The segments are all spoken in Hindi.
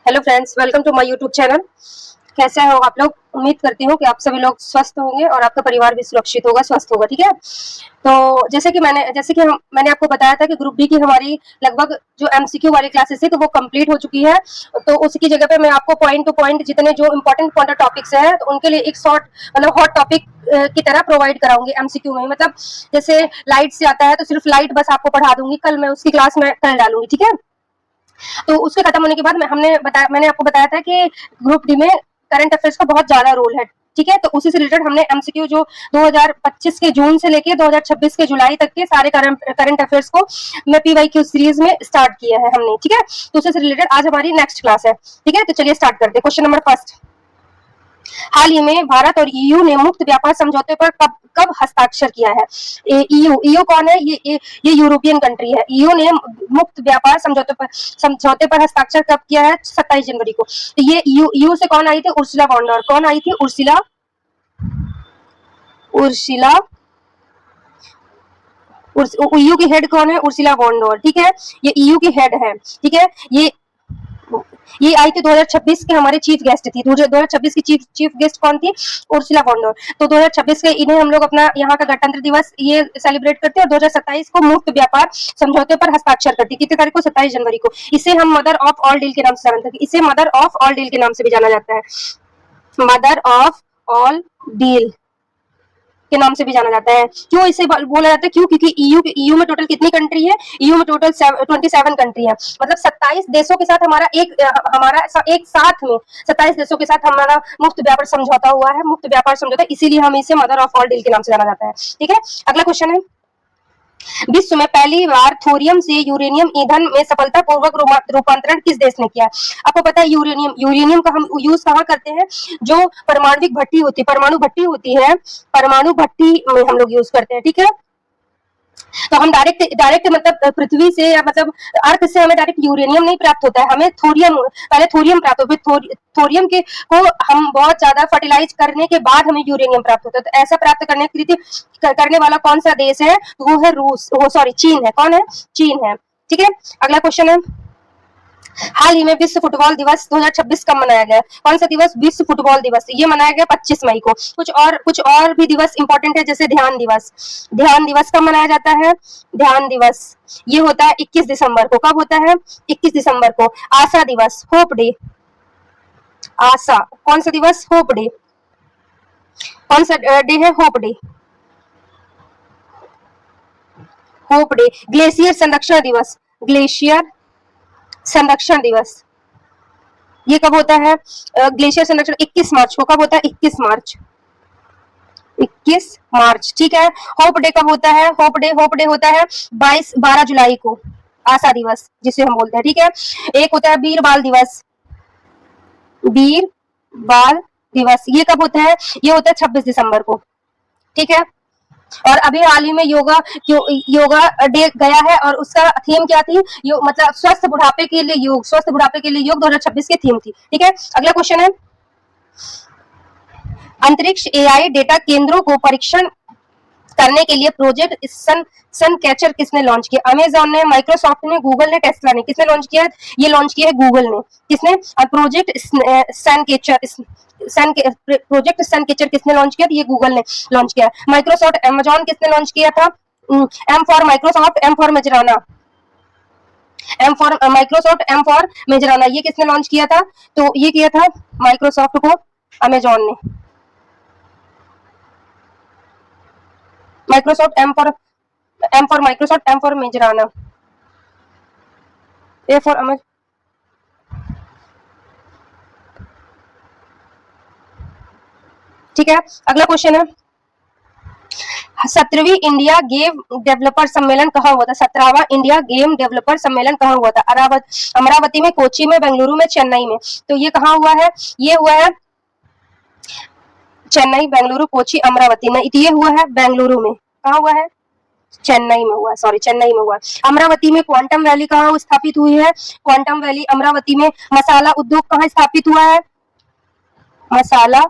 Hello friends, welcome to my YouTube channel. कैसे हो आप लोग? उम्मीद करती हूँ कि आप सभी लोग स्वस्थ होंगे और आपका परिवार भी सुरक्षित होगा, स्वस्थ होगा। ठीक है। तो मैंने आपको बताया था कि ग्रुप बी की हमारी लगभग जो एमसीक्यू वाली क्लासेस है तो वो कंप्लीट हो चुकी है। तो उसकी जगह पे मैं आपको पॉइंट टू पॉइंट जितने जो इम्पोर्टेंट टॉपिक्स है तो उनके लिए एक शॉर्ट मतलब हॉट टॉपिक की तरह प्रोवाइड कराऊंगी एमसीक्यू में। मतलब जैसे लाइट से आता है तो सिर्फ लाइट बस आपको पढ़ा दूंगी, कल मैं उसकी क्लास में कल डालूंगी। ठीक है। तो उसके खत्म होने के बाद मैंने आपको बताया था कि ग्रुप डी में करंट अफेयर्स का बहुत ज्यादा रोल है। ठीक है। तो उसी से रिलेटेड हमने एमसीक्यू जो 2025 के जून से लेके 2026 के जुलाई तक के सारे करंट अफेयर्स को मैं पीवाईक्यू सीरीज में स्टार्ट किया है हमने। ठीक है। तो उससे रिलेटेड आज हमारी नेक्स्ट क्लास है। ठीक है। तो चलिए स्टार्ट करते हैं। क्वेश्चन नंबर फर्स्ट, हाल ही में भारत और ईयू ने मुक्त व्यापार समझौते पर कब कब हस्ताक्षर किया है? ईयू कौन है? ये यूरोपियन कंट्री है। ईयू ने मुक्त व्यापार समझौते पर हस्ताक्षर कब किया है? 27 जनवरी को। तो ये ईयू से कौन आई थी? Ursula von. कौन आई थी? उर्सुला ईयू की हेड कौन है? Ursula von. ठीक है। ये ईयू की हेड है। ठीक है। ये आई थी 2026 के हमारे चीफ गेस्ट थी। 2026 की चीफ गेस्ट कौन थी? Ursula von. तो 2026 के इन्हें हम लोग अपना यहाँ का गणतंत्र दिवस ये सेलिब्रेट करते हैं और 2027 को मुक्त व्यापार समझौते पर हस्ताक्षर करती है। कितनी तारीख को? 27 जनवरी को। इसे हम मदर ऑफ ऑल डील के नाम से जानते हैं। इसे मदर ऑफ ऑल डील के नाम से भी जाना जाता है। मदर ऑफ ऑल डील के नाम से भी जाना जाता है। क्यों इसे बोला जाता है? क्यों? क्योंकि ईयू में टोटल कितनी कंट्री है? ईयू में टोटल 27 कंट्री है। मतलब 27 देशों के साथ हमारा एक साथ में 27 देशों के साथ हमारा मुक्त व्यापार समझौता हुआ है। मुक्त व्यापार समझौता, इसीलिए हम इसे मदर ऑफ ऑल डील के नाम से जाना जाता है। ठीक है। अगला क्वेश्चन है, विश्व में पहली बार थोरियम से यूरेनियम ईंधन में सफलतापूर्वक रूपांतरण किस देश ने किया? आपको पता है यूरेनियम का हम यूज कहाँ करते हैं? जो परमाणु भट्टी होती है, परमाणु भट्टी में हम लोग यूज करते हैं। ठीक है। तो हम डायरेक्ट मतलब पृथ्वी से या मतलब अर्थ से हमें डायरेक्ट यूरेनियम नहीं प्राप्त होता है, हमें पहले थोरियम प्राप्त होता है। थोरियम के को हम बहुत ज्यादा फर्टिलाइज करने के बाद हमें यूरेनियम प्राप्त होता है। तो ऐसा प्राप्त करने वाला कौन सा देश है? वो है चीन है। कौन है? चीन है। ठीक है। अगला क्वेश्चन है, हाल ही में विश्व फुटबॉल दिवस 2026 कब मनाया गया? कौन सा दिवस? विश्व फुटबॉल दिवस। ये मनाया गया 25 मई को। कुछ और भी दिवस इंपॉर्टेंट है, जैसे ध्यान दिवस। ध्यान दिवस कब मनाया जाता है? ध्यान दिवस ये होता है 21 दिसंबर को। कब होता है? 21 दिसंबर को। आशा दिवस, होप डे। आशा कौन सा दिवस? Hope day. कौन सा डे है? Hope day. Hope day. Glacier संरक्षण दिवस, ग्लेशियर संरक्षण दिवस ये कब होता है? ग्लेशियर संरक्षण 21 मार्च को। कब होता है? 21 मार्च। 21 मार्च। ठीक है। होप डे कब होता है? होप डे होता है 12 जुलाई को। आशा दिवस जिसे हम बोलते हैं। ठीक है। एक होता है वीर बाल दिवस। वीर बाल दिवस ये कब होता है? ये होता है 26 दिसंबर को। ठीक है। और अभी हाल ही में योगा डे गया है और उसका थीम क्या थी? मतलब स्वस्थ बुढ़ापे के लिए योग। स्वस्थ बुढ़ापे के लिए योग 2026 की थीम थी। ठीक है। अगला क्वेश्चन है, अंतरिक्ष एआई डेटा केंद्रों को परीक्षण करने के लिए प्रोजेक्ट सन कैचर किसने लॉन्च किया? अमेजॉन ने, माइक्रोसॉफ्ट ने, गूगल ने, टेस्ला ने। किसने लॉन्च किया? ये लॉन्च किया है गूगल ने। किसने? प्रोजेक्ट सन कैचर किसने लॉन्च किया? ये गूगल ने लॉन्च किया। माइक्रोसॉफ्ट, अमेजॉन किसने लॉन्च किया था? M for Microsoft, M for Majorana. M for Microsoft, M for Majorana ये किसने लॉन्च किया था? तो ये किया था माइक्रोसॉफ्ट को अमेजॉन ने। Microsoft, M for Microsoft, M for Majorana, A for amaze. ठीक है। अगला क्वेश्चन है, 17वीं इंडिया गेम डेवलपर सम्मेलन कहाँ हुआ था? 17वां इंडिया गेम डेवलपर सम्मेलन कहाँ हुआ था? अमरावती में, कोची में, बेंगलुरु में, चेन्नई में। तो ये कहाँ हुआ है? ये हुआ है चेन्नई, बेंगलुरु, कोची, अमरावती में। ये हुआ है बेंगलुरु में। कहाँ हुआ है? चेन्नई में हुआ। सॉरी, चेन्नई में हुआ। अमरावती में क्वांटम वैली कहाँ स्थापित हुई है? क्वांटम वैली अमरावती में। मसाला उद्योग कहाँ स्थापित हुआ है? मसाला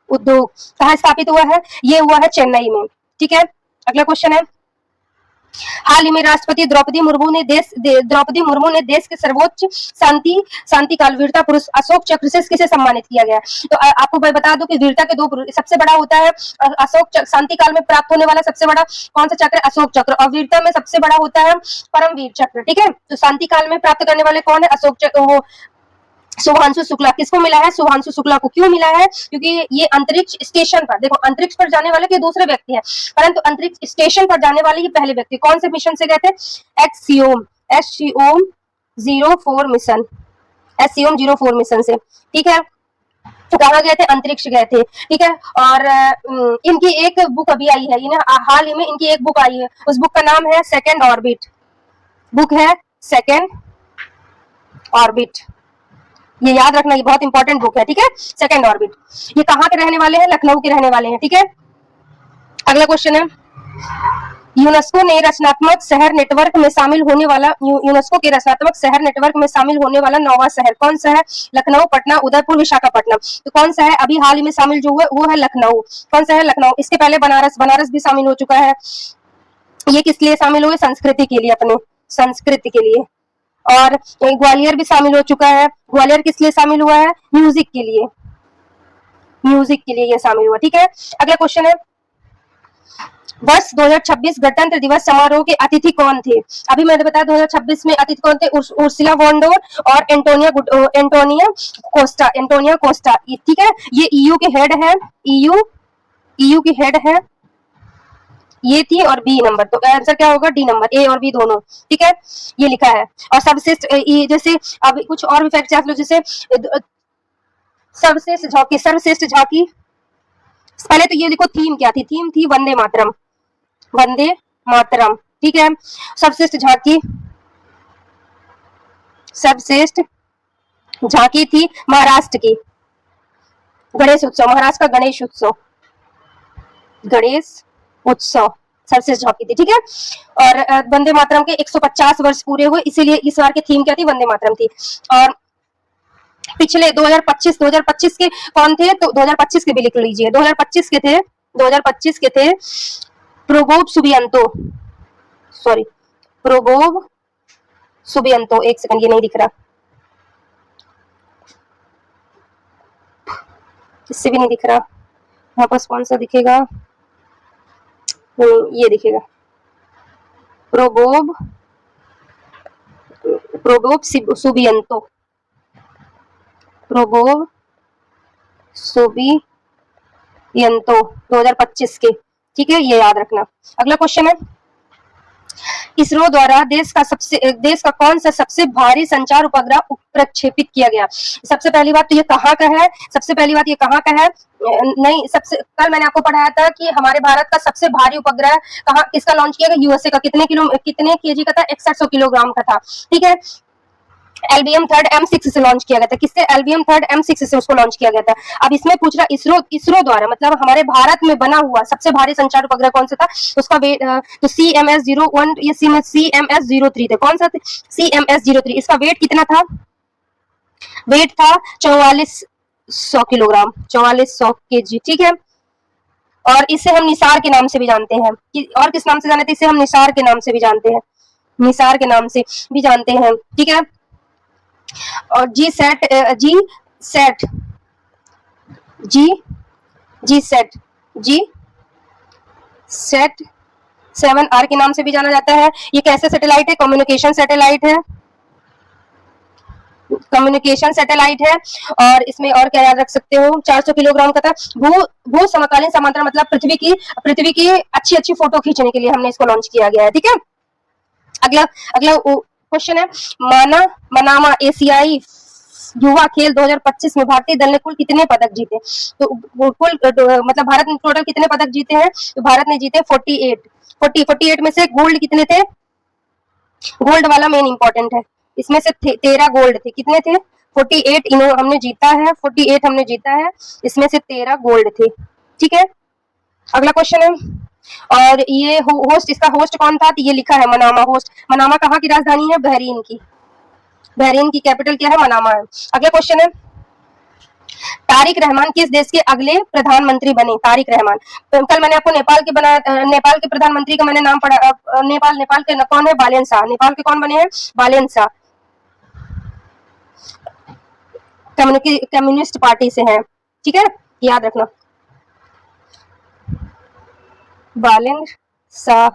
उद्योग कहाँ स्थापित हुआ है? ये हुआ है चेन्नई में। ठीक है। अगला क्वेश्चन है, हाल ही में राष्ट्रपति द्रौपदी मुर्मू ने देश के सर्वोच्च शांति काल वीरता पुरुष अशोक चक्र से किसे सम्मानित किया गया। तो आपको मैं बता दूं कि वीरता के दो सबसे बड़ा होता है अशोक शांति काल में प्राप्त होने वाला सबसे बड़ा कौन सा चक्र, अशोक चक्र, और वीरता में सबसे बड़ा होता है परमवीर चक्र। ठीक है, तो शांति काल में प्राप्त करने वाले कौन है, अशोक चक्र, वो शुभांशु शुक्ला। किसको मिला है, शुभांशु शुक्ला को। क्यों मिला है, क्योंकि ये अंतरिक्ष स्टेशन पर, देखो अंतरिक्ष पर जाने वाले के दूसरे व्यक्ति हैं, परंतु अंतरिक्ष स्टेशन पर जाने वाले ये पहले व्यक्ति। कौन से मिशन से गए थे, एससीओम 04 मिशन, एससीओम 04 मिशन से। ठीक है, तो कहाँ गए थे, अंतरिक्ष गए थे। ठीक है, और इनकी एक बुक अभी आई है, इन्हें हाल ही में इनकी एक बुक आई है, उस बुक का नाम है सेकेंड ऑर्बिट। बुक है सेकेंड ऑर्बिट, ये याद रखना, ये बहुत इंपॉर्टेंट बुक है। ठीक है, सेकेंड ऑर्बिट। ये कहाँ के रहने वाले हैं, लखनऊ के रहने वाले हैं। ठीक है, अगला क्वेश्चन है, यूनेस्को ने रचनात्मक शहर नेटवर्क में शामिल होने वाला, यूनेस्को के रचनात्मक शहर नेटवर्क में शामिल होने वाला नौवां शहर कौन सा है, लखनऊ, पटना, उदयपुर, विशाखापट्टनम। तो कौन सा है, अभी हाल ही में शामिल जो हुआ वो है लखनऊ। कौन सा है, लखनऊ। इसके पहले बनारस भी शामिल हो चुका है। ये किस लिए शामिल हुए, संस्कृति के लिए, अपने संस्कृति के लिए। और ग्वालियर भी शामिल हो चुका है। ग्वालियर किस लिए शामिल हुआ है, म्यूजिक के लिए, म्यूजिक के लिए ये शामिल हुआ। ठीक है, अगला क्वेश्चन है, वर्ष 2026 गणतंत्र दिवस समारोह के अतिथि कौन थे। अभी मैंने बताया 2026 में अतिथि कौन थे, उर्सुला वॉन डोर और एंटोनिया कोस्टा। ठीक है, ये ईयू के हेड है, ईयू की हेड है, ये थी, और बी नंबर, तो आंसर क्या होगा, डी नंबर, ए और बी दोनों। ठीक है, ये लिखा है। और सर्वश्रेष्ठ, जैसे अब कुछ और भी फैक्ट आप लोग, जैसे सर्वश्रेष्ठ झांकी, पहले तो ये देखो थीम क्या थी, थीम थी वंदे मातरम, वंदे मातरम। ठीक है, सर्वश्रेष्ठ झांकी, सर्वश्रेष्ठ झांकी थी महाराष्ट्र की, गणेश उत्सव, महाराष्ट्र का गणेश उत्सव, गणेश उत्सव सर्वश्रेष्ठ झांकी थी। ठीक है, और वंदे मातरम के 150 वर्ष पूरे हुए, इसीलिए इस बार की थीम क्या थी, वंदे मातरम थी। और पिछले 2025 के कौन थे, तो 2025 के भी लिख लीजिए, 2025 के थे प्रोगोब सुबियांतो, सॉरी प्रोगोब सुबियांतो, एक सेकंड, ये नहीं दिख रहा, इससे भी नहीं दिख रहा, यहाँ पास कौन सा दिखेगा, ये दिखेगा, प्रोगोब सुबियांतो, प्रोगोब सुबियांतो 2025 के। ठीक है, ये याद रखना। अगला क्वेश्चन है, इसरो द्वारा देश का कौन सा सबसे भारी संचार उपग्रह प्रक्षेपित किया गया। सबसे पहली बात तो ये कहाँ का है, सबसे पहली बात ये कहाँ का है, नहीं, सबसे कल मैंने आपको पढ़ाया था कि हमारे भारत का सबसे भारी उपग्रह कहाँ किसका लॉन्च किया गया, यूएसए का। कितने केजी का था, 6100 किलोग्राम का था। ठीक है, एलबीएम 3 M6 से लॉन्च किया गया था। किससे, एलबीएम 3 M6 से उसको लॉन्च किया गया था। अब इसमें पूछ रहा इसरो द्वारा, मतलब हमारे भारत में बना हुआ सबसे भारी संचार उपग्रह कौन सा था, उसका वेट तो CMS-01 या CMS-03 था। कौन सा, CMS-03। इसका वेट कितना था, वेट था 4400 किलोग्राम, 4400 केजी। ठीक है, और इसे हम निसार के नाम से भी जानते हैं, और किस नाम से जानते हैं, इसे हम निसार के नाम से भी जानते हैं, निसार के नाम से भी जानते हैं। ठीक है, और जी सेट 7R के नाम से भी जाना जाता है। ये कैसे सैटेलाइट है, कम्युनिकेशन सैटेलाइट है, कम्युनिकेशन सैटेलाइट है। और इसमें और क्या याद रख सकते हो, 400 किलोग्राम का था। भू समकालीन समांतर, मतलब पृथ्वी की अच्छी फोटो खींचने के लिए हमने इसको लॉन्च किया गया है। ठीक है, अगला क्वेश्चन है, मनामा एशियाई युवा खेल 2025 में भारतीय दल ने कुल कितने पदक जीते। तो कुल मतलब भारत ने टोटल कितने पदक जीते हैं, तो भारत ने जीते 48 में से गोल्ड कितने थे, गोल्ड वाला मेन इंपॉर्टेंट है, इसमें से 13 गोल्ड थे। कितने थे, 48 हमने जीता है, 48 हमने जीता है, इसमें से 13 गोल्ड थे। ठीक है, अगला क्वेश्चन है, और ये होस्ट, इसका होस्ट कौन था, तो ये लिखा है मनामा होस्ट। मनामा कहाँ की राजधानी है, बहरीन की कैपिटल क्या है, मनामा है। अगला क्वेश्चन है, तारिक रहमान किस देश के अगले प्रधानमंत्री बने? तारिक रहमान। तो कल मैंने आपको नेपाल के प्रधानमंत्री का मैंने नाम पढ़ा। नेपाल के कौन है? बालेन शाह। नेपाल के कौन बने हैं? बालेन शाह। कम्युनिस्ट पार्टी से हैं, ठीक है, याद रखना। बालेन शाह,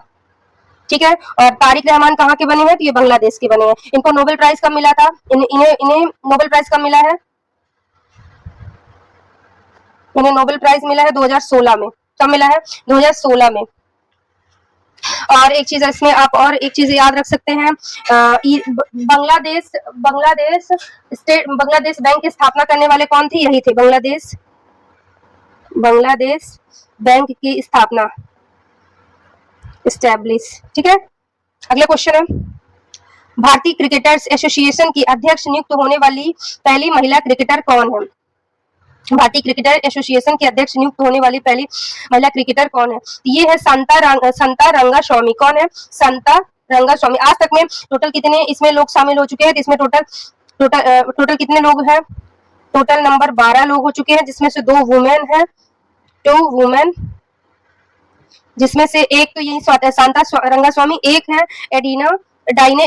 ठीक है। और तारिक रहमान कहाँ के बने हैं? तो ये बांग्लादेश के बने हैं। इनको नोबेल प्राइज कब मिला था? इन्हें नोबेल प्राइज कब मिला है? इन्हें नोबेल प्राइज मिला है 2016 में। कब मिला है? 2016 में। और एक चीज इसमें आप और एक चीज याद रख सकते हैं, बांग्लादेश बैंक की स्थापना करने वाले कौन थे? यही थे, बांग्लादेश बैंक की स्थापना, एस्टैब्लिश, ठीक है। अगला क्वेश्चन है, भारतीय क्रिकेटर्स एसोसिएशन की अध्यक्ष नियुक्त होने वाली पहली महिला क्रिकेटर कौन है? भारतीय क्रिकेटर एसोसिएशन के अध्यक्ष नियुक्त होने वाली पहली महिला क्रिकेटर कौन है? ये है संता रंगास्वामी। कौन है? संता रंगास्वामी। आज तक में टोटल कितने इसमें लोग शामिल हो चुके हैं? इसमें टोटल कितने लोग हैं? टोटल नंबर 12 लोग हो चुके हैं, जिसमें से 2 वुमेन, जिसमें से एक तो यही शांता रंगास्वामी, एक है डाइने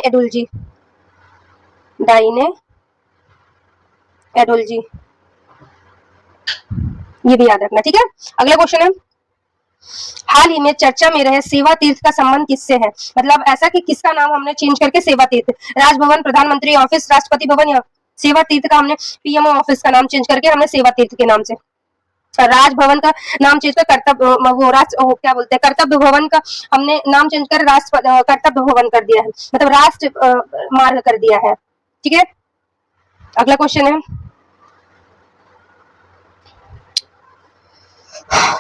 एडुल्जी, ये भी याद रखना, ठीक है। अगला क्वेश्चन है, हाल ही में चर्चा में रहे सेवा तीर्थ का संबंध किससे है? मतलब ऐसा कि किसका नाम हमने चेंज करके सेवा तीर्थ, राजभवन, प्रधानमंत्री ऑफिस, राष्ट्रपति भवन, या सेवा तीर्थ का हमने पीएमओ ऑफिस का नाम चेंज करके हमने सेवा तीर्थ के नाम से, राजभवन का नाम चेंज कर कर्तव्य भवन का हमने नाम चेंज कर कर्तव्य भवन कर दिया है, मतलब राष्ट्र मार्ग कर दिया है, ठीक है। अगला क्वेश्चन है,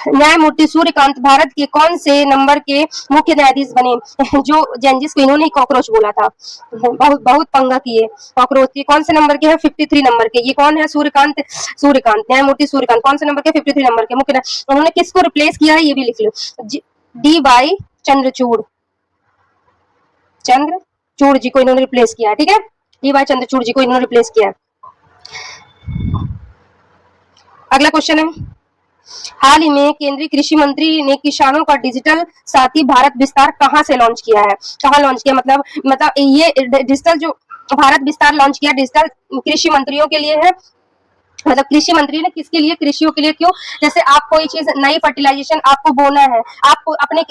न्यायमूर्ति सूर्यकांत भारत के कौन से नंबर के मुख्य न्यायाधीश बने? जो जस्टिस को इन्होंने कॉकरोच बोला था, बहुत पंगा किए कॉकरोच के। कौन से नंबर के हैं? 53 नंबर के। ये कौन है? सूर्यकांत, न्यायमूर्ति सूर्यकांत कौन से नंबर के? 53 नंबर के मुख्य। उन्होंने किसको रिप्लेस किया है? ये भी लिख लो, डी.वाई. चंद्रचूड़ जी को इन्होंने रिप्लेस किया है, ठीक है। डी.वाई. चंद्रचूड़ जी को इन्होंने रिप्लेस किया है। अगला क्वेश्चन है, हाल ही में केंद्रीय कृषि मंत्री ने किसानों का डिजिटल साथी भारत विस्तार कहां से लॉन्च किया है? कहां लॉन्च किया? मतलब ये डिजिटल जो भारत विस्तार लॉन्च किया, डिजिटल कृषि मंत्रियों के लिए है। मतलब कृषि मंत्री ने किसके लिए? कृषियों के लिए। क्यों? जैसे आप कोई चीज नई फर्टिलाइजेशन आपको बोना है, आपको अपने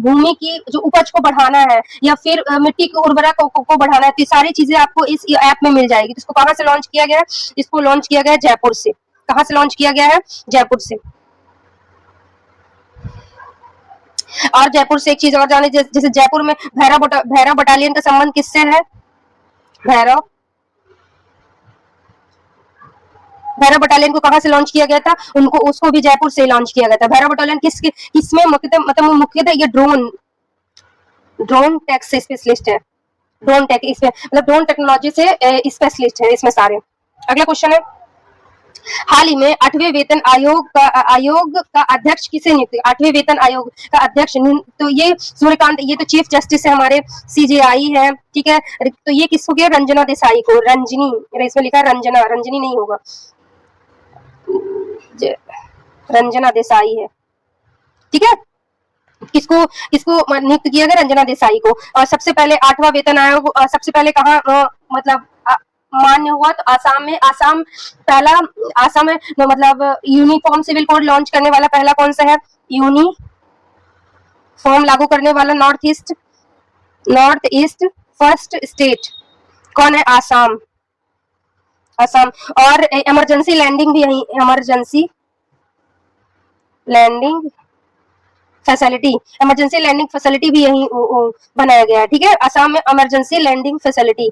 भूमि की जो उपज को बढ़ाना है, या फिर मिट्टी की उर्वरक को बढ़ाना है, तो सारी चीजें आपको इस ऐप में मिल जाएगी। तो इसको कहां से लॉन्च किया गया है? इसको लॉन्च किया गया है जयपुर से। कहां से लॉन्च किया गया है? जयपुर से। और जयपुर से एक चीज और जाने, जैसे जयपुर में भैरव बटालियन का संबंध किससे है? भैरव बटालियन को कहां से लॉन्च किया गया था? उसको भी जयपुर से लॉन्च किया गया था। भैरव बटालियन किसमें मुख्यतः ये ड्रोन टेक से स्पेशलिस्ट है। ड्रोन टेक इसमें मतलब ड्रोन टेक्नोलॉजी से स्पेशलिस्ट है इसमें सारे। अगला क्वेश्चन है, हाल ही में 8वें वेतन आयोग का अध्यक्ष किसे नियुक्त? 8वें वेतन आयोग का अध्यक्ष, तो ये सूर्यकांत, ये तो चीफ जस्टिस है हमारे, सीजेआई है, ठीक है। तो ये किसको किया? रंजना देसाई को। रंजनी, इसमें लिखा है रंजनी नहीं होगा, रंजना देसाई है, ठीक है। किसको नियुक्त किया गया? रंजना देसाई को। और सबसे पहले 8वां वेतन आयोग सबसे पहले कहाँ मतलब मान्य हुआ? तो आसाम में। आसाम में मतलब यूनिफॉर्म सिविल कोड लॉन्च करने वाला पहला कौन सा है? यूनिफॉर्म लागू करने वाला नॉर्थ ईस्ट फर्स्ट स्टेट कौन है? आसाम। और इमरजेंसी लैंडिंग भी यही, इमरजेंसी लैंडिंग फैसिलिटी भी यही बनाया गया है, ठीक है। आसाम में इमरजेंसी लैंडिंग फैसिलिटी।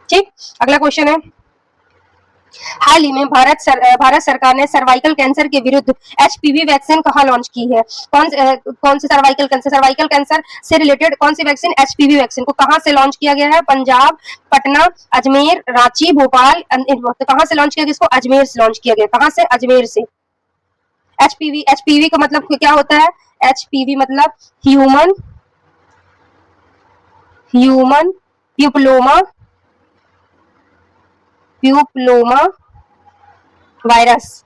ठीक। अगला क्वेश्चन है, हाल ही में भारत सरकार ने सर्वाइकल कैंसर के विरुद्ध एचपीवी वैक्सीन कहाँ लॉन्च की है? कौन से सर्वाइकल कैंसर से रिलेटेड कौन सी वैक्सीन? एचपीवी वैक्सीन को कहाँ से लॉन्च किया गया है? पंजाब, पटना, अजमेर, रांची, भोपाल। तो कहाँ से लॉन्च किया गया इसको? अजमेर से लॉन्च किया गया। कहाँ से? अजमेर से। एचपीवी का मतलब क्या होता है? एचपीवी मतलब ह्यूमन ह्यूमन प्यूपलोमा प्यूपलोमा वायरस,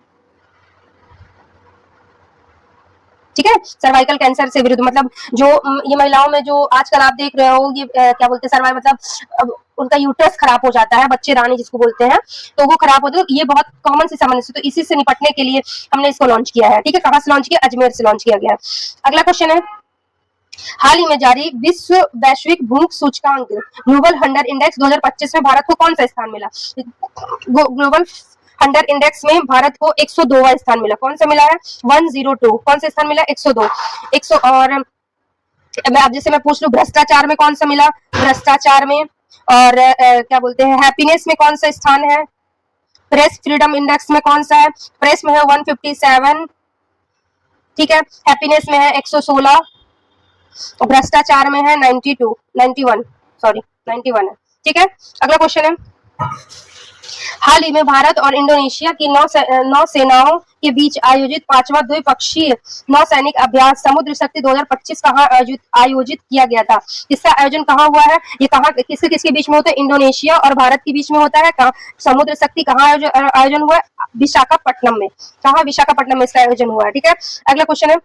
ठीक है। सर्वाइकल कैंसर से विरुद्ध, मतलब जो ये महिलाओं में जो आजकल आप देख रहे हो, ये क्या बोलते हैं, सर्वाइकल मतलब उनका यूट्रस खराब हो जाता है, बच्चे रानी जिसको बोलते हैं, तो वो खराब होता है, ये बहुत कॉमन सी समस्या, तो इसी से निपटने के लिए हमने इसको लॉन्च किया है, ठीक है। कहाँ से लॉन्च किया? अजमेर से लॉन्च किया गया। अगला क्वेश्चन है, हाल ही में जारी विश्व वैश्विक भूख सूचकांक ग्लोबल हंगर इंडेक्स 2025 में भारत को कौन सा स्थान मिला? ग्लोबल हंगर इंडेक्स में भारत को 102वां स्थान मिला। कौन सा मिला है? 102। कौन सा स्थान मिला? 102। 100। और अब जैसे मैं पूछ लूं, भ्रष्टाचार में कौन सा मिला? भ्रष्टाचार में। और क्या बोलते हैं, हैप्पीनेस में कौन सा स्थान है? प्रेस फ्रीडम इंडेक्स में कौन सा है? प्रेस में है 157, ठीक है। हैप्पीनेस में है 116, और भ्रष्टाचार में है 92, 91, सॉरी 91 है, ठीक है। अगला क्वेश्चन है, हाल ही में भारत और इंडोनेशिया की नौ सेनाओं के बीच आयोजित 5वां द्विपक्षीय नौसैनिक अभ्यास समुद्र शक्ति 2025 कहाँ आयोजित किया गया था? इसका आयोजन कहाँ हुआ है? ये कहाँ, किसके किसके बीच में होता है? इंडोनेशिया और भारत के बीच में होता है। कहाँ समुद्र शक्ति कहाँ आयोजन हुआ है? विशाखापट्टनम में। कहाँ? विशाखापट्टनम में इसका आयोजन हुआ है, ठीक है। अगला क्वेश्चन है,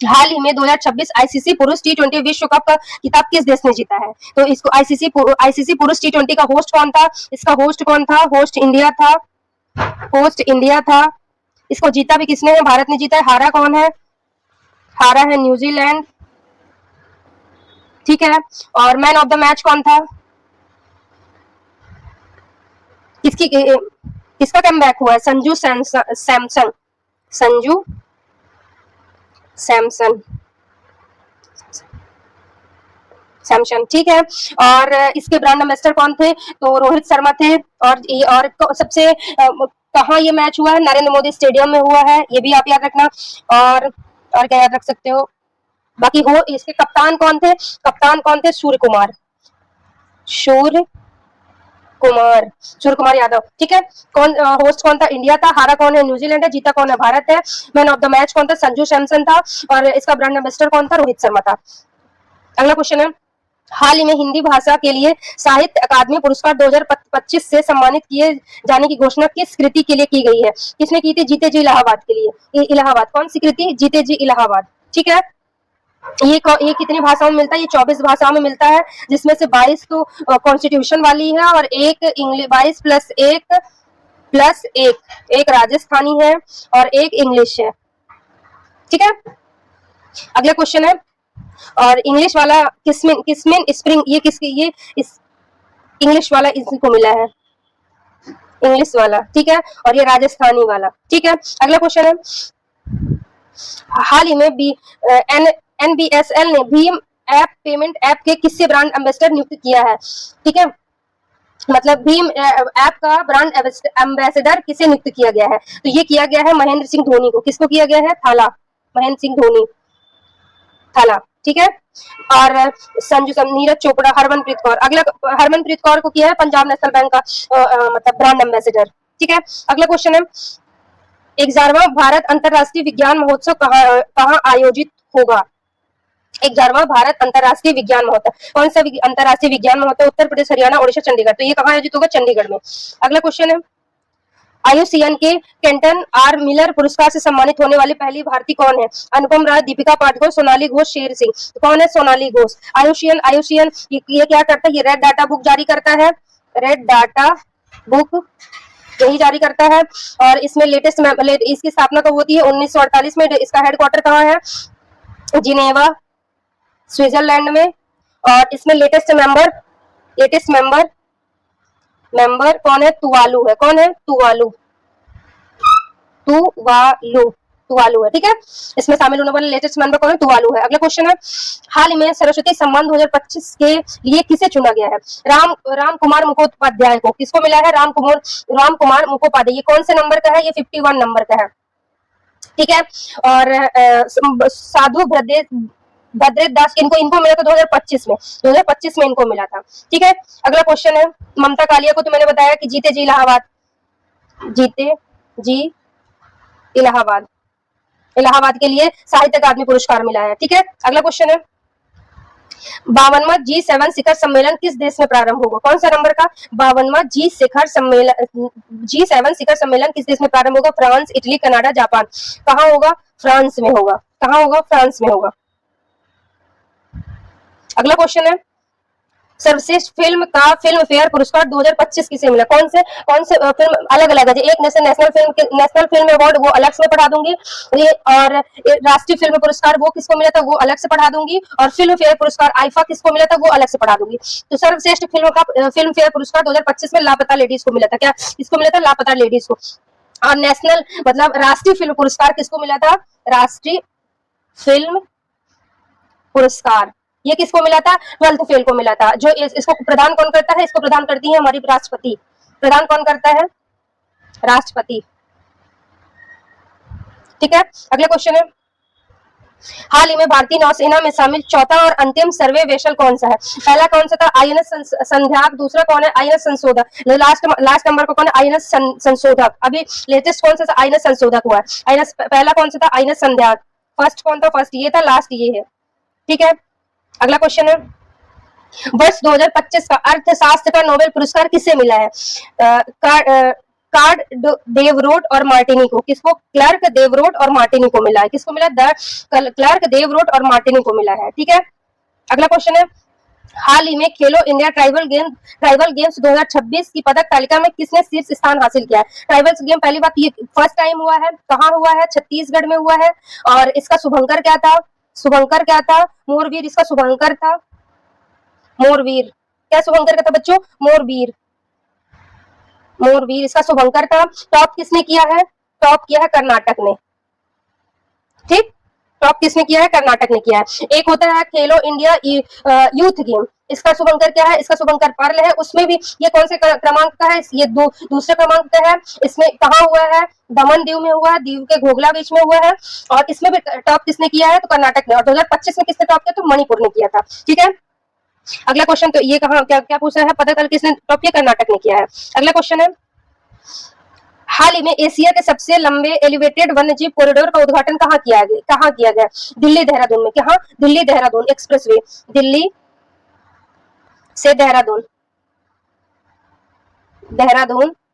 हाल ही में 2026 आईसीसी पुरुष टी20 विश्व कप का खिताब किस देश ने जीता है? तो इसको आईसीसी पुरुष टी20 का होस्ट कौन था? इसका होस्ट कौन था? होस्ट इंडिया था। होस्ट इंडिया था। इसको जीता भी किसने है? भारत ने जीता है। हारा कौन है? हारा है न्यूजीलैंड, ठीक है। और मैन ऑफ द मैच कौन था? किसकी किसका कमबैक हुआ है? संजू सैमसन, संजू सैमसन, सैमसंग, ठीक है। और इसके ब्रांड एम्बेसडर कौन थे? तो रोहित शर्मा थे। और सबसे कहाँ ये मैच हुआ है? नरेंद्र मोदी स्टेडियम में हुआ है, ये भी आप याद रखना। और क्या याद रख सकते हो? बाकी हो इसके कप्तान कौन थे? कप्तान कौन थे? सूर्य कुमार, सूर्य कुमार, सूर्य कुमार यादव, ठीक है। कौन होस्ट कौन था? इंडिया था। हारा कौन है? न्यूजीलैंड है। जीता कौन है? भारत है। मैन ऑफ द मैच कौन था? संजू सैमसन था। और इसका ब्रांड एम्बेसडर कौन था? रोहित शर्मा था। अगला क्वेश्चन है, हाल ही में हिंदी भाषा के लिए साहित्य अकादमी पुरस्कार 2025 से सम्मानित किए जाने की घोषणा किस कृति के लिए की गई है? किसने की थी? जीते जी इलाहाबाद के लिए। इलाहाबाद कौन सी कृति? जीते जी इलाहाबाद, ठीक है। ये कितनी भाषाओं में मिलता है? ये 24 भाषाओं में मिलता है, जिसमें से 22 तो कॉन्स्टिट्यूशन वाली है, और एक इंग्लिश, 22 प्लस एक राजस्थानी है, और एक इंग्लिश है, ठीक है। अगला क्वेश्चन है, और इंग्लिश वाला किसमें किसमें स्प्रिंग, ये किसकी, ये इस इंग्लिश वाला इसी को मिला है, इंग्लिश वाला, ठीक है। और ये राजस्थानी वाला, ठीक है। अगला क्वेश्चन है, हाल ही में एनबीएसएल ने भीम ऐप पेमेंट ऐप के किससे ब्रांड एम्बेसडर नियुक्त किया है? ठीक है, मतलब भीम ऐप का ब्रांड एम्बेसडर किसे नियुक्त किया गया है? तो ये किया गया है महेंद्र सिंह धोनी को। किसको किया गया है? थाला, महेंद्र सिंह धोनी, थाला, ठीक है। और नीरज चोपड़ा, हरमनप्रीत कौर। अगला हरमनप्रीत कौर को किया है पंजाब नेशनल बैंक का मतलब ब्रांड एम्बेसडर, ठीक है। अगला क्वेश्चन है, 11वां भारत अंतरराष्ट्रीय विज्ञान महोत्सव कहाँ आयोजित होगा? 11वां भारत अंतरराष्ट्रीय विज्ञान महोत्सव, कौन सा अंतरराष्ट्रीय विज्ञान महोत्सव? उत्तर प्रदेश, हरियाणा, ओडिशा, चंडीगढ़। तो ये कहाँ आयोजित होगा? चंडीगढ़ में। अगला क्वेश्चन है, आईयूसीएन के केंटन आर मिलर पुरस्कार से सम्मानित होने वाली पहली भारतीय कौन है? अनुपम राय, दीपिका पादुकोण, सोनाली घोष, शेर सिंह। कौन है? सोनाली घोष। आईयूसीएन ये क्या करता है? ये रेड डाटा बुक जारी करता है, रेड डाटा बुक यही जारी करता है। और इसमें लेटेस्ट इसकी स्थापना कब होती है? 1948 में। इसका हेडक्वार्टर कहाँ है? जिनेवा, स्विट्जरलैंड में। और इसमें लेटेस्ट मेंबर कौन है? तुवालू है। कौन है? तुवालू, तुवालू है, ठीक है। इसमें शामिल होने वाले लेटेस्ट मेंबर कौन है? तुवालू है। अगला क्वेश्चन है, हाल ही में सरस्वती सम्मान 2025 के लिए किसे चुना गया है? राम कुमार मुखोपाध्याय को। किसको मिला है? राम कुमार मुखोपाध्याय। ये कौन से नंबर का है? ये 51 नंबर का है, ठीक है। और साधु भद्रेश दास, इनको मिला था 2025 में इनको मिला था, ठीक है। अगला क्वेश्चन है, ममता कालिया को तो मैंने बताया कि जीते जी इलाहाबाद के लिए साहित्य अकादमी पुरस्कार मिला है, ठीक है। अगला क्वेश्चन है, 52वां G7 शिखर सम्मेलन किस देश में प्रारंभ होगा? कौन सा नंबर का? 52वां G7 शिखर सम्मेलन किस देश में प्रारंभ होगा? France, Italy, Canada, Japan. कहाँ होगा? फ्रांस में होगा। कहाँ होगा? फ्रांस में होगा। अगला क्वेश्चन है, सर्वश्रेष्ठ फिल्म का फिल्म फेयर पुरस्कार 2025 किसे मिला? कौन से फिल्म अलग अलग है? एक नेशनल फिल्म अवार्ड वो अलग से पढ़ा दूंगी, ये और राष्ट्रीय फिल्म पुरस्कार वो किसको मिला था वो अलग से पढ़ा दूंगी, और फिल्म फेयर पुरस्कार आईफा किसको मिला था वो अलग से पढ़ा दूंगी। तो सर्वश्रेष्ठ फिल्म फेयर पुरस्कार 2025 में लापता लेडीज को मिला था। क्या किसको मिला था? लापता लेडीज को। और नेशनल मतलब राष्ट्रीय फिल्म पुरस्कार किसको मिला था? राष्ट्रीय फिल्म पुरस्कार ये किसको मिला था? 12th फेल को मिला था। जो इसको प्रदान कौन करता है? इसको प्रदान करती है हमारी राष्ट्रपति। प्रदान कौन करता है? राष्ट्रपति। ठीक है। अगला क्वेश्चन है, हाल ही में भारतीय नौसेना में शामिल चौथा और अंतिम सर्वे वेसल कौन सा है? पहला कौन सा था? आईएनएस संध्याक। दूसरा कौन है? आईएनएस संशोधक। लास्ट नंबर को कौन है? आईएनएस संशोधक। अभी लेटेस्ट कौन सा था? आईएनएस संशोधक हुआ है। पहला कौन सा था? आईएनएस संध्याक। फर्स्ट कौन था? फर्स्ट ये था, लास्ट ये है। ठीक है। अगला क्वेश्चन है, वर्ष 2025 का अर्थशास्त्र का नोबेल पुरस्कार किसे मिला है? कार्ड देवरोट और मार्टिनी को। किसको? क्लार्क देवरोट और मार्टिनी को मिला है। किसको मिला? क्लार्क देवरोट और मार्टिनी को मिला है। ठीक है। अगला क्वेश्चन है, हाल ही में खेलो इंडिया ट्राइबल गेम्स 2026 की पदक तालिका में किसने शीर्ष स्थान हासिल किया है? ट्राइबल गेम पहली बात ये फर्स्ट टाइम हुआ है। कहाँ हुआ है? छत्तीसगढ़ में हुआ है। और इसका शुभंकर क्या था? मोरवीर इसका शुभंकर था। मोरवीर। क्या शुभंकर का था बच्चों? मोरवीर इसका शुभंकर था। टॉप किसने किया है? टॉप किया है कर्नाटक ने। ठीक, टॉप किसने किया है? कर्नाटक ने किया है। एक होता है खेलो इंडिया यूथ गेम, इसका शुभंकर क्या है? इसका शुभंकर पर्ल है। उसमें भी ये कौन से क्रमांक का है? ये दूसरे क्रमांक का है। इसमें कहाँ हुआ है? दमन दीव में हुआ है, दीव के घोघला बीच में हुआ है। और इसमें भी टॉप किसने किया है? तो कर्नाटक ने। और 2025 में किसने टॉप किया? तो मणिपुर ने किया था। ठीक है। अगला क्वेश्चन, तो ये कहाँ क्या पूछ रहा है? पता कर किसने टॉप किया? कर्नाटक ने किया है। अगला क्वेश्चन है, हाल ही में एशिया के सबसे लंबे एलिवेटेड वन्यजीव कॉरिडोर का उद्घाटन कहाँ किया गया? दिल्ली देहरादून में। कहाँ? दिल्ली देहरादून एक्सप्रेसवे। दिल्ली से देहरादून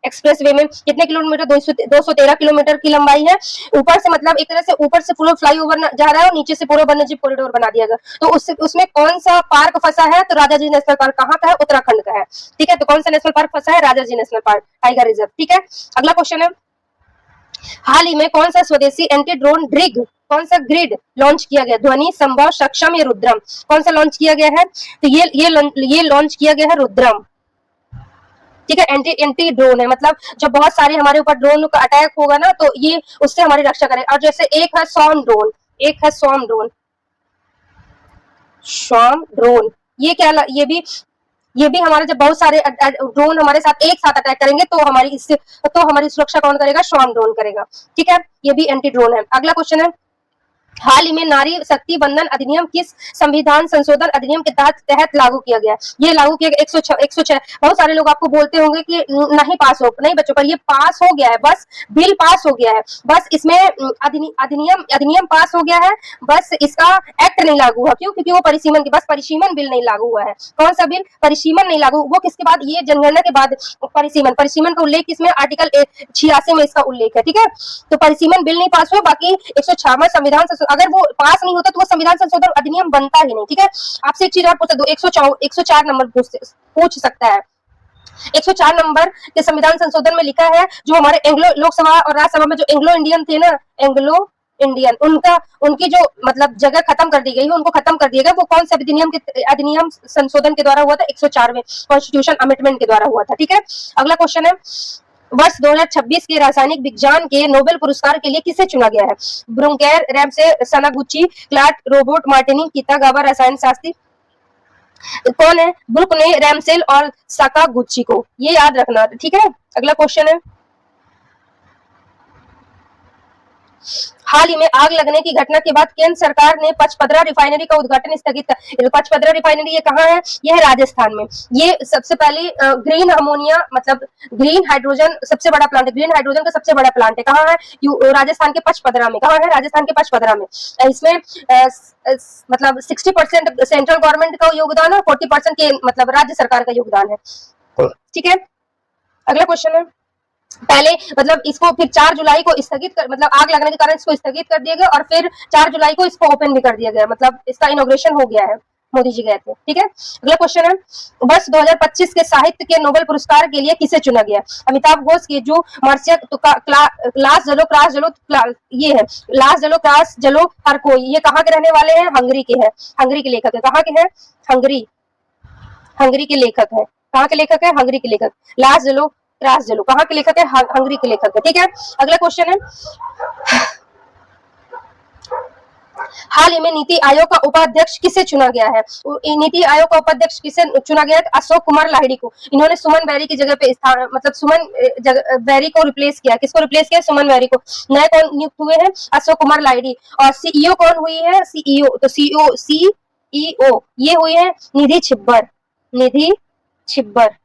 एक्सप्रेसवे में कितने किलोमीटर? 213 किलोमीटर की लंबाई है। ऊपर से मतलब एक तरह से ऊपर से पूरा फ्लाईओवर जा रहा है और नीचे से पूरा वन्यजीव कॉरिडोर बना दिया गया। तो उसमें कौन सा पार्क फंसा है? तो राजाजी नेशनल पार्क। कहाँ का है? उत्तराखंड का है। ठीक है। तो कौन सा नेशनल पार्क फंसा है? Rajaji national park tiger reserve. ठीक है। अगला क्वेश्चन है, हाल ही में कौन सा स्वदेशी एंटी ड्रोन कौन सा ग्रिड लॉन्च किया गया? ध्वनि, संभव, सक्षम या रुद्रम? कौन सा लॉन्च किया गया है? तो ये लॉन्च किया गया है रुद्रम। ठीक है। एंटी ड्रोन है, मतलब जब बहुत सारे हमारे ऊपर ड्रोन का अटैक होगा ना, तो ये उससे हमारी रक्षा करे। और जैसे एक है स्वार्म ड्रोन, ये भी हमारे जब बहुत सारे ड्रोन हमारे साथ एक साथ अटैक करेंगे तो हमारी सुरक्षा कौन करेगा? स्वार्म ड्रोन करेगा। ठीक है। ये भी एंटी ड्रोन है। अगला क्वेश्चन है, हाल ही में नारी शक्ति बंधन अधिनियम किस संविधान संशोधन अधिनियम के तहत लागू किया गया? ये लागू किया गया 106। बहुत सारे लोग आपको बोलते होंगे कि नहीं पास हो, नहीं बच्चों, पर ये पास हो गया है। बस बिल पास हो गया है, बस इसमें अधिनियम पास हो गया है, बस इसका एक्ट नहीं लागू हुआ। क्यों? क्योंकि वो परिसीमन बिल नहीं लागू हुआ है। कौन सा बिल? परिसीमन नहीं लागू। वो किसके बाद? ये जनगणना के बाद परिसीमन का उल्लेख किसमें? आर्टिकल 86 में इसका उल्लेख है। ठीक है। तो परिसीमन बिल नहीं पास हुआ, बाकी 106वां संविधान, अगर वो पास नहीं होता तो वो संविधान संशोधन अधिनियम बनता ही नहीं। ठीक है। आपसे एक चीज और पूछ दो, 104 नंबर पूछ सकता है। 104 नंबर के संविधान संशोधन में लिखा है, जो हमारे एंग्लो लोकसभा और राज्यसभा में जो एंग्लो इंडियन थे ना, उनकी जो मतलब जगह खत्म कर दी गई है, उनको खत्म कर दिया गया। वो कौन से अधिनियम संशोधन के द्वारा हुआ था? 104वें कॉन्स्टिट्यूशन अमेंडमेंट के द्वारा हुआ था। ठीक है। अगला क्वेश्चन है, वर्ष 2026 के रासायनिक विज्ञान के नोबेल पुरस्कार के लिए किसे चुना गया है? Brunkow, Ramsdell, Sakaguchi, Clarke, Robson, Martinis, Kitagawa रसायन शास्त्री। कौन है? ब्रुक ने रैमसेल और साकागुची को, ये याद रखना। ठीक है। अगला क्वेश्चन है, हाल ही में आग लगने की घटना के बाद केंद्र सरकार ने पचपदरा रिफाइनरी का उद्घाटन स्थगित कर। पचपदरा रिफाइनरी ये कहाँ है? यह है राजस्थान में। ये सबसे पहले ग्रीन अमोनिया मतलब ग्रीन हाइड्रोजन सबसे बड़ा प्लांट है। ग्रीन हाइड्रोजन का सबसे बड़ा प्लांट है। कहाँ है? राजस्थान के पचपदरा में। कहाँ है? राजस्थान के पचपदरा में। इसमें मतलब 60% सेंट्रल गवर्नमेंट का योगदान है, 40% के मतलब राज्य सरकार का योगदान है। ठीक है, अगला क्वेश्चन है। पहले मतलब इसको फिर 4 जुलाई को स्थगित कर मतलब आग लगने के कारण इसको स्थगित कर दिया गया और फिर 4 जुलाई को इसको ओपन भी कर दिया गया, मतलब इसका इनॉग्रेशन हो गया है, मोदी जी गए थे। ठीक है, अगला क्वेश्चन है। वर्ष 2025 के साहित्य के नोबेल पुरस्कार के लिए किसे चुना गया? अमिताभ घोष की जो मार्सियक तो क्लास जलो ये है लास जलो क्लास जलो हर कोई, ये कहाँ के रहने वाले हैं? हंगरी के हैं। हंगरी के लेखक है। कहाँ के हैं? हंगरी के लेखक है। कहाँ के लेखक है? हंगरी के लेखक। लास जलो क्रास जलो कहाँ के लेखक है? हंगरी के लेखक है। ठीक है, अगला क्वेश्चन है। हाल ही में नीति आयोग का उपाध्यक्ष किसे चुना गया है? नीति आयोग का उपाध्यक्ष किसे चुना गया है? अशोक कुमार लाहिड़ी को। इन्होंने सुमन बैरी की जगह पे मतलब सुमन बैरी को रिप्लेस किया। किसको रिप्लेस किया? सुमन बैरी को। नए कौन नियुक्त हुए हैं? अशोक कुमार लाहिड़ी। और सीईओ कौन हुई है? सीईओ तो सीईओ ये हुई है निधि छिब्बर। निधि छिब्बर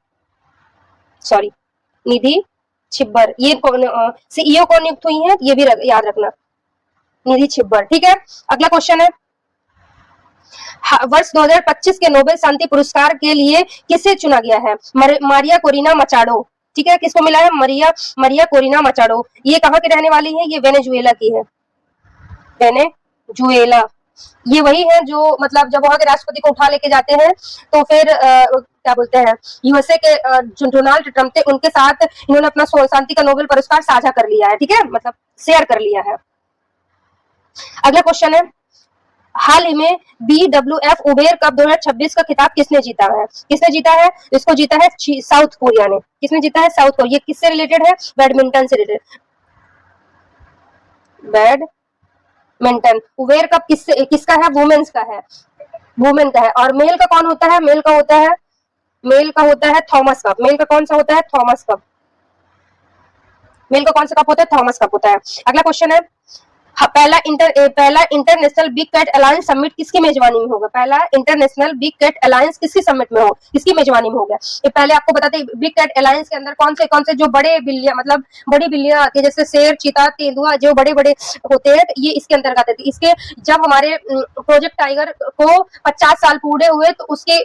ये सीईओ कौन नियुक्त हुई है? ये भी याद रखना, निधि छिब्बर। ठीक है, अगला क्वेश्चन है। वर्ष 2025 के नोबेल शांति पुरस्कार के लिए किसे चुना गया है? Maria Corina Machado. ठीक है, किसको मिला है? Maria Corina Machado. ये कहाँ की रहने वाली है? ये वेनेजुएला की है। वेनेजुएला ये वही है जो मतलब जब वहां के राष्ट्रपति को उठा लेके जाते हैं तो फिर क्या बोलते हैं यूएसए के जो डोनाल्ड ट्रम्प थे उनके साथ इन्होंने अपना शांति का नोबेल पुरस्कार साझा कर लिया है। ठीक है, मतलब शेयर कर लिया है। अगला क्वेश्चन है। हाल ही में BWF उबेर कप 2026 का खिताब किसने जीता है? किसने जीता है? इसको जीता है साउथ कोरिया ने। किसने जीता है? South Korea. किससे रिलेटेड है? बैडमिंटन से रिलेटेड। बैडमिंटन उबेर कप किसका है? वुमेन्स का है। वुमेन का है। और मेल का कौन होता है? मेल का होता है थॉमस कप। मेल का कौन सा होता है? Thomas cup. मेल का कौन सा कप होता है? थॉमस कप होता है। अगला क्वेश्चन है। पहला international big cat alliance summit किसकी मेजबानी में होगा? पहला इंटरनेशनल बिग कैट अलायंस किसकी समिट में हो? किसकी मेजबानी में होगा? ये पहले आपको बताते हैं बिग कैट अलायंस के अंदर कौन से जो बड़े बिल्लियां मतलब बड़ी बिल्लियां आती है जैसे शेर, चीता, तेंदुआ जो बड़े बड़े होते हैं ये इसके अंतर्गत आते हैं। इसके जब हमारे प्रोजेक्ट टाइगर को 50 साल पूरे हुए तो उसी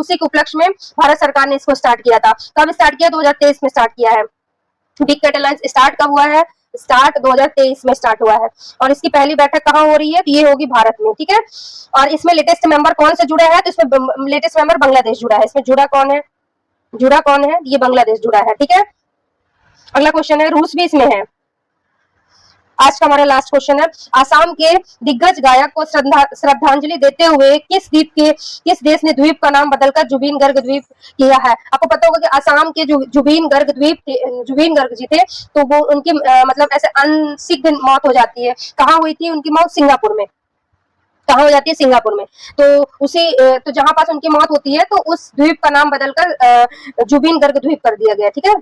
के उपलक्ष्य में भारत सरकार ने इसको स्टार्ट किया था। कब स्टार्ट किया? 2023 में स्टार्ट किया है। बिग कैट अलायंस स्टार्ट कब हुआ है? स्टार्ट 2023 में स्टार्ट हुआ है और इसकी पहली बैठक कहाँ हो रही है? ये होगी भारत में। ठीक है, और इसमें लेटेस्ट मेंबर कौन से जुड़ा है? तो इसमें लेटेस्ट मेंबर बांग्लादेश जुड़ा है। इसमें जुड़ा कौन है? ये बांग्लादेश जुड़ा है। ठीक है, अगला क्वेश्चन है। रूस भी इसमें है। आज का हमारा लास्ट क्वेश्चन है। आसाम के दिग्गज गायक को श्रद्धांजलि देते हुए किस देश ने द्वीप का नाम बदलकर जुबीन गर्ग द्वीप किया है? आपको पता होगा कि आसाम के जो जुबीन गर्ग जी थे तो वो उनकी मतलब ऐसे अनसिग्ध मौत हो जाती है। कहाँ हुई थी उनकी मौत? सिंगापुर में। कहाँ हो जाती है? सिंगापुर में। तो जहां पास उनकी मौत होती है तो उस द्वीप का नाम बदलकर जुबीन गर्ग द्वीप कर दिया गया। ठीक है,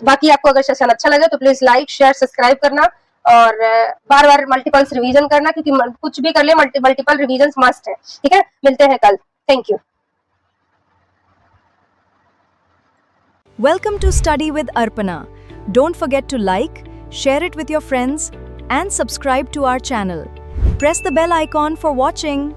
बाकी आपको अगर सेशन अच्छा लगे तो प्लीज लाइक शेयर सब्सक्राइब करना और बार बार मल्टीपल्स रिवीजन करना क्योंकि कुछ भी कर ले मल्टीपल रिवीजन मस्ट है। ठीक है, मिलते हैं कल। Thank you. Welcome to Study with Arpana. Don't forget to like, share it with your friends and subscribe to our channel. Press the bell icon for watching.